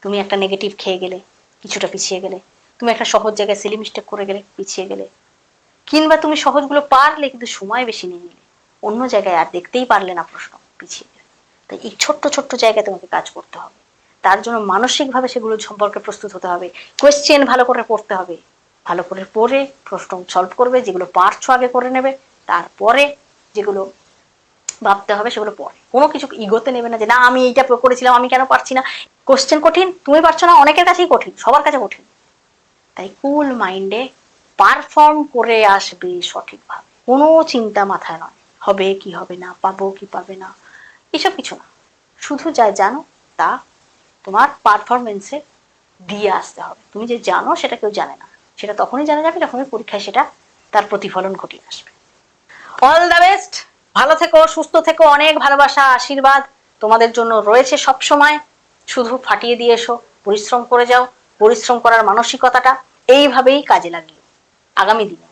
তুমি একটা নেগেটিভ খেয়ে গেলে, কিছুটা পিছিয়ে গেলে। তুমি একটা সহজ জায়গায় সিলি মিস্টেক করে গেলে, পিছিয়ে গেলে। কিংবা তুমি সহজগুলো পারলে কিন্তু সময় বেশি নিয়ে নিলে, অন্য জায়গায় আর দেখতেই পারলে না প্রশ্ন, পিছিয়ে গেলে। তাই এই ছোট্ট ছোট্ট জায়গায় তোমাকে কাজ করতে হবে। তার জন্য মানসিকভাবে সেগুলো সম্পর্কে প্রস্তুত হতে হবে। কোয়েশ্চেন ভালো করে পড়তে হবে, ভালো করে পড়ে প্রশ্ন সলভ করবে, যেগুলো পারছো আগে করে নেবে, তারপরে যেগুলো ভাবতে হবে সেগুলো পরে। কোনো কিছু ইগোতে নেবে না যে না আমি এইটা করেছিলাম, আমি কেন পারছি না। কোশ্চেন কঠিন, তুমি পারছো না, অনেকের কাছেই কঠিন, সবার কাছে কঠিন। তাই কুল মাইন্ডে পারফর্ম করে আসবে সঠিকভাবে, কোনো চিন্তা মাথায় নয় হবে কি হবে না, পাবো কি পাবে না, এসব কিছু না। শুধু যা জানো তা তোমার পারফরমেন্সে দিয়ে আসতে হবে। তুমি যে জানো সেটা কেউ জানে না, সেটা তখনই জানা যাবে যখন পরীক্ষায় সেটা তার প্রতিফলন ঘটিয়ে আসবে। অল দ্য বেস্ট, ভালো থেকো, সুস্থ থেকো, অনেক ভালোবাসা আশীর্বাদ তোমাদের জন্য রয়েছে সব সময়। শুধু ফাটিয়ে দিয়ে এসো, পরিশ্রম করে যাও, পরিশ্রম করার মানসিকতাটা এইভাবেই কাজে লাগিও আগামী দিনে।